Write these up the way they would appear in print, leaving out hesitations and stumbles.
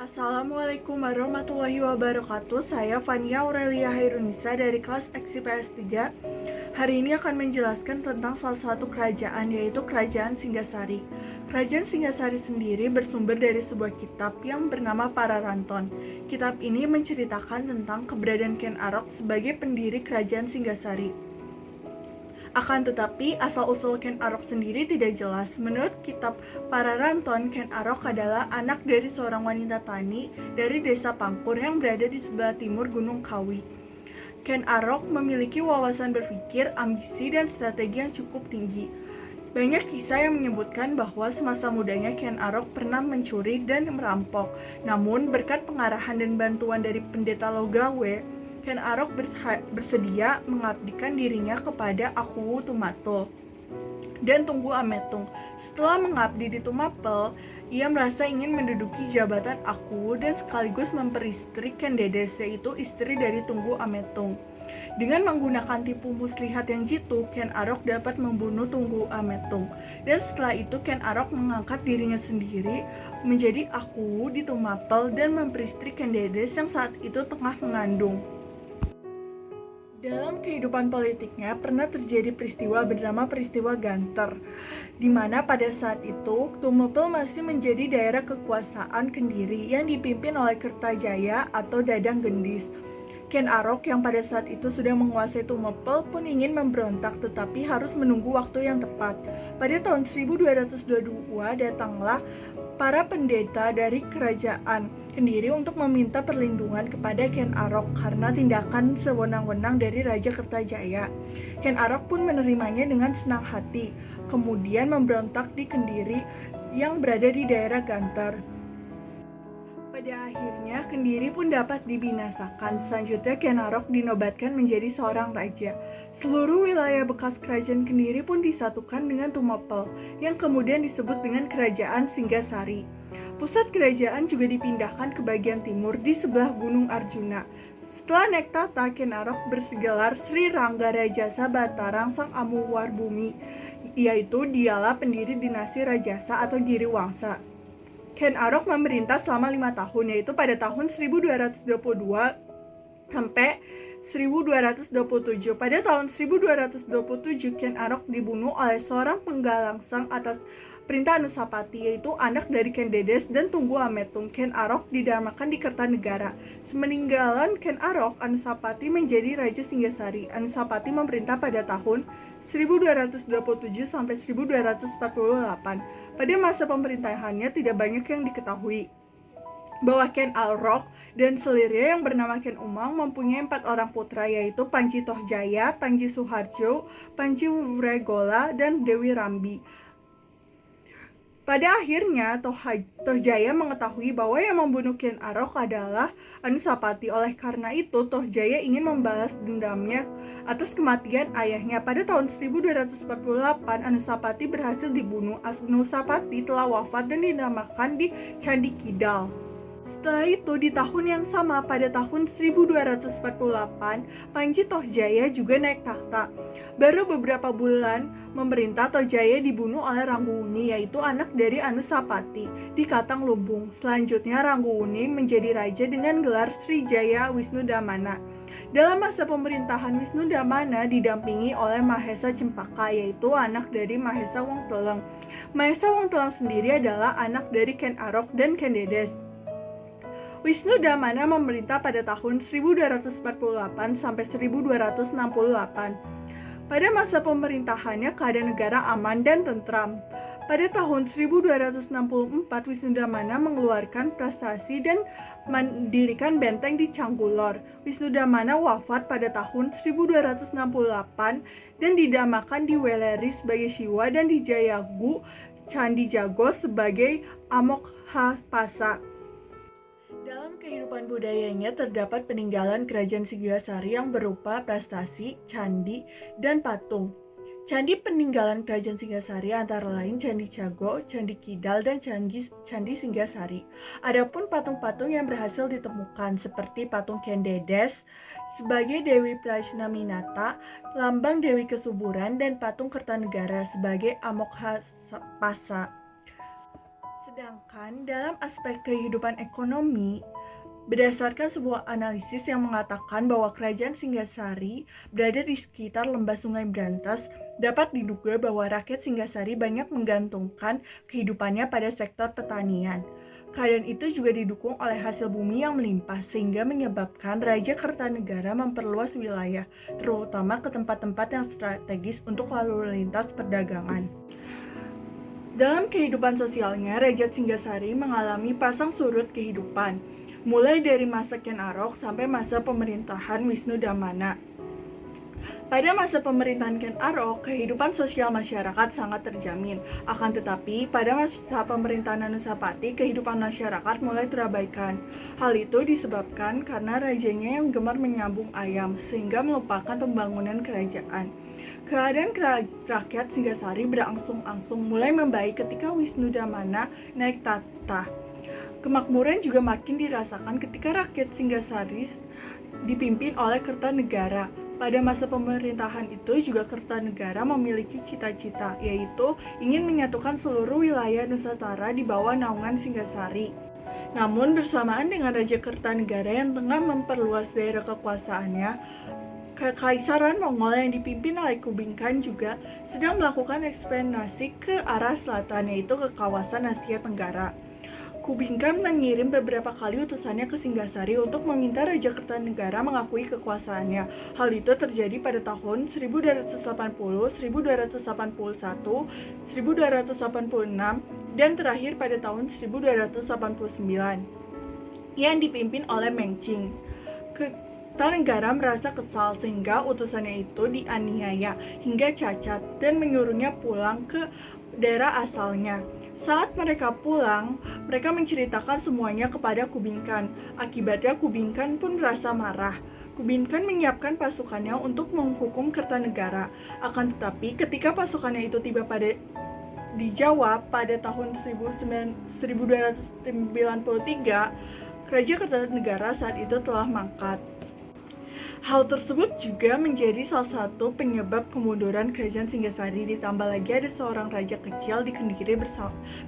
Assalamualaikum warahmatullahi wabarakatuh. Saya Fania Aurelia Hairunisa dari kelas XIPS 3. Hari ini akan menjelaskan tentang salah satu kerajaan, yaitu Kerajaan Singgasari. Kerajaan Singgasari sendiri bersumber dari sebuah kitab yang bernama Pararanton. Kitab ini menceritakan tentang keberadaan Ken Arok sebagai pendiri Kerajaan Singgasari. Akan tetapi, asal-usul Ken Arok sendiri tidak jelas. Menurut kitab Pararanton, Ken Arok adalah anak dari seorang wanita tani dari desa Pangkur yang berada di sebelah timur Gunung Kawi. Ken Arok memiliki wawasan berpikir, ambisi, dan strategi yang cukup tinggi. Banyak kisah yang menyebutkan bahwa semasa mudanya Ken Arok pernah mencuri dan merampok. Namun, berkat pengarahan dan bantuan dari pendeta Logawe, Ken Arok bersedia mengabdikan dirinya kepada Aku Tumato dan Tunggu Ametung. Setelah mengabdi di Tumapel, ia merasa ingin menduduki jabatan Aku dan sekaligus memperistri Ken Dedes, yaitu istri dari Tunggu Ametung. Dengan menggunakan tipu muslihat yang jitu, Ken Arok dapat membunuh Tunggu Ametung. Dan setelah itu Ken Arok mengangkat dirinya sendiri menjadi Aku di Tumapel dan memperistri Ken Dedes yang saat itu tengah mengandung. Dalam kehidupan politiknya pernah terjadi peristiwa bernama peristiwa Ganter, di mana pada saat itu Tumapel masih menjadi daerah kekuasaan Kendiri yang dipimpin oleh Kertajaya atau Dadang Gendis. Ken Arok yang pada saat itu sudah menguasai Tumapel pun ingin memberontak, tetapi harus menunggu waktu yang tepat. Pada tahun 1222 datanglah para pendeta dari kerajaan Kendiri untuk meminta perlindungan kepada Ken Arok karena tindakan sewenang-wenang dari Raja Kertajaya. Ken Arok pun menerimanya dengan senang hati, kemudian memberontak di Kendiri yang berada di daerah Ganter. Pada akhirnya, Kendiri pun dapat dibinasakan. Selanjutnya, Ken Arok dinobatkan menjadi seorang raja. Seluruh wilayah bekas kerajaan Kendiri pun disatukan dengan Tumapel, yang kemudian disebut dengan Kerajaan Singgasari. Pusat kerajaan juga dipindahkan ke bagian timur di sebelah Gunung Arjuna. Setelah naik tahta, Ken Arok bergelar Sri Rangga Rajasa Batarang Sang Amuwarbumi, yaitu dialah pendiri dinasti Rajasa atau Giriwangsa. Ken Arok memerintah selama 5 tahun, yaitu pada tahun 1222 sampai 1227. Pada tahun 1227, Ken Arok dibunuh oleh seorang penggalangsang atas perintah Anusapati, yaitu anak dari Ken Dedes dan Tunggu Ametung. Ken Arok didharmakan di Kertanegara. Semeninggalan Ken Arok, Anusapati menjadi Raja Singgasari. Anusapati memerintah pada tahun 1227 sampai 1248. Pada masa pemerintahannya tidak banyak yang diketahui bahwa Ken Arok dan selirnya yang bernama Ken Umang mempunyai 4 orang putra, yaitu Panji Tohjaya, Panji Suharjo, Panji Wregola, dan Dewi Rambi. Pada akhirnya, Tohjaya mengetahui bahwa yang membunuh Ken Arok adalah Anusapati. Oleh karena itu, Tohjaya ingin membalas dendamnya atas kematian ayahnya. Pada tahun 1248, Anusapati berhasil dibunuh. Anusapati telah wafat dan dinamakan di Candi Kidal. Setelah itu, di tahun yang sama, pada tahun 1248, Panji Tohjaya juga naik tahta. Baru beberapa bulan memerintah, Tohjaya dibunuh oleh Rangguwuni, yaitu anak dari Anusapati, di Katang Lumbung. Selanjutnya, Rangguwuni menjadi raja dengan gelar Srijaya Wisnudamana. Dalam masa pemerintahan, Wisnudamana didampingi oleh Mahesa Cempaka, yaitu anak dari Mahesa Wongteleng. Mahesa Wongteleng sendiri adalah anak dari Ken Arok dan Ken Dedes. Wisnudamana memerintah pada tahun 1248 sampai 1268. Pada masa pemerintahannya, keadaan negara aman dan tentram. Pada tahun 1264, Wisnudamana mengeluarkan prestasi dan mendirikan benteng di Canggulor. Wisnudamana wafat pada tahun 1268 dan didamakan di Weleri sebagai Siwa dan di Jayagu Candi Jago sebagai Amoghapasa. Dalam kehidupan budayanya terdapat peninggalan kerajaan Singgasari yang berupa prestasi, candi, dan patung. Candi peninggalan kerajaan Singgasari antara lain Candi Cago, Candi Kidal, dan Candi Singgasari. Adapun patung-patung yang berhasil ditemukan seperti patung Ken Dedes sebagai Dewi Prajnaminata, lambang Dewi Kesuburan, dan patung Kertanegara sebagai Amoghapasa. Sedangkan dalam aspek kehidupan ekonomi, berdasarkan sebuah analisis yang mengatakan bahwa kerajaan Singgasari berada di sekitar lembah Sungai Brantas, dapat diduga bahwa rakyat Singgasari banyak menggantungkan kehidupannya pada sektor pertanian. Keadaan itu juga didukung oleh hasil bumi yang melimpah sehingga menyebabkan Raja Kertanegara memperluas wilayah, terutama ke tempat-tempat yang strategis untuk lalu lintas perdagangan. Dalam kehidupan sosialnya, Raja Singgasari mengalami pasang surut kehidupan, mulai dari masa Ken Arok sampai masa pemerintahan Wisnu Damana. Pada masa pemerintahan Ken Arok, kehidupan sosial masyarakat sangat terjamin. Akan tetapi, pada masa pemerintahan Anusapati, kehidupan masyarakat mulai terabaikan. Hal itu disebabkan karena rajanya yang gemar menyambung ayam, sehingga melupakan pembangunan kerajaan. Keadaan rakyat Singgasari berangsur-angsur mulai membaik ketika Wisnu Damana naik tahta. Kemakmuran juga makin dirasakan ketika rakyat Singgasari dipimpin oleh Kertanegara. Pada masa pemerintahan itu juga Kertanegara memiliki cita-cita, yaitu ingin menyatukan seluruh wilayah Nusantara di bawah naungan Singgasari. Namun bersamaan dengan Raja Kertanegara yang tengah memperluas daerah kekuasaannya, Kekaisaran Mongol yang dipimpin oleh Kubilai juga sedang melakukan ekspansi ke arah selatan, yaitu ke kawasan Asia Tenggara. Kubilai mengirim beberapa kali utusannya ke Singgasari untuk meminta Raja Kertanegara mengakui kekuasaannya. Hal itu terjadi pada tahun 1280, 1281, 1286, dan terakhir pada tahun 1289 yang dipimpin oleh Mengqing. Kertanegara merasa kesal sehingga utusannya itu dianiaya hingga cacat dan menyuruhnya pulang ke daerah asalnya. Saat mereka pulang, mereka menceritakan semuanya kepada Kubilai. Akibatnya Kubilai pun merasa marah. Kubilai menyiapkan pasukannya untuk menghukum Kertanegara. Akan tetapi ketika pasukannya itu tiba di Jawa pada tahun 1293, Raja Kertanegara saat itu telah mangkat. Hal tersebut juga menjadi salah satu penyebab kemunduran kerajaan Singgasari. Ditambah lagi ada seorang raja kecil di Kediri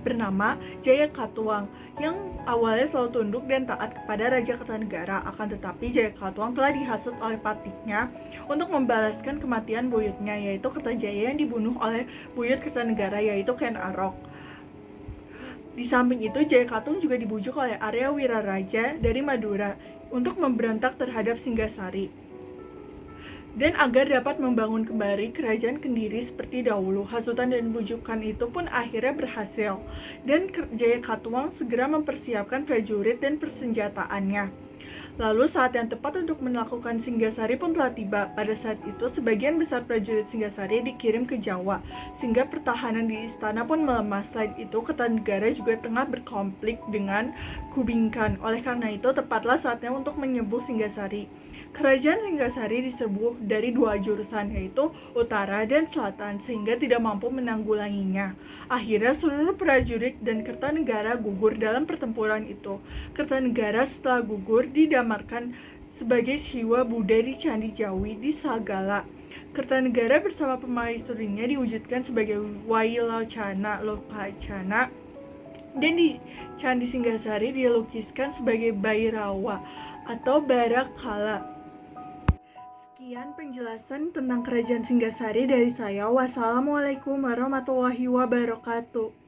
bernama Jayakatwang yang awalnya selalu tunduk dan taat kepada Raja Kertanegara. Akan tetapi Jayakatwang telah dihasut oleh patihnya untuk membalaskan kematian buyutnya, yaitu Kertajaya yang dibunuh oleh buyut Kertanegara, yaitu Ken Arok. Di samping itu, Jayakatwang juga dibujuk oleh Arya Wiraraja dari Madura untuk memberontak terhadap Singgasari dan agar dapat membangun kembali kerajaan Kediri seperti dahulu. Hasutan dan bujukan itu pun akhirnya berhasil, dan Jayakatwang segera mempersiapkan prajurit dan persenjataannya. Lalu saat yang tepat untuk melakukan Singgasari pun telah tiba. Pada saat itu sebagian besar prajurit Singgasari dikirim ke Jawa, sehingga pertahanan di istana pun melemah. Selain itu, Kertanegara juga tengah berkonflik dengan Kubilai. Oleh karena itu, tepatlah saatnya untuk menyerbu Singgasari. Kerajaan Singgasari diserbu dari dua jurusan, yaitu utara dan selatan, sehingga tidak mampu menanggulanginya. Akhirnya seluruh prajurit dan Kertanegara gugur dalam pertempuran itu. Kertanegara setelah gugur didamarkan sebagai Siwa Buddha di Candi Jawi di Sagala. Kertanegara bersama permaisurinya diwujudkan sebagai Wailocana Lokacana, dan di Candi Singgasari dilukiskan sebagai Bhairawa atau Barakala. Sekian penjelasan tentang kerajaan Singgasari dari saya. Wassalamualaikum warahmatullahi wabarakatuh.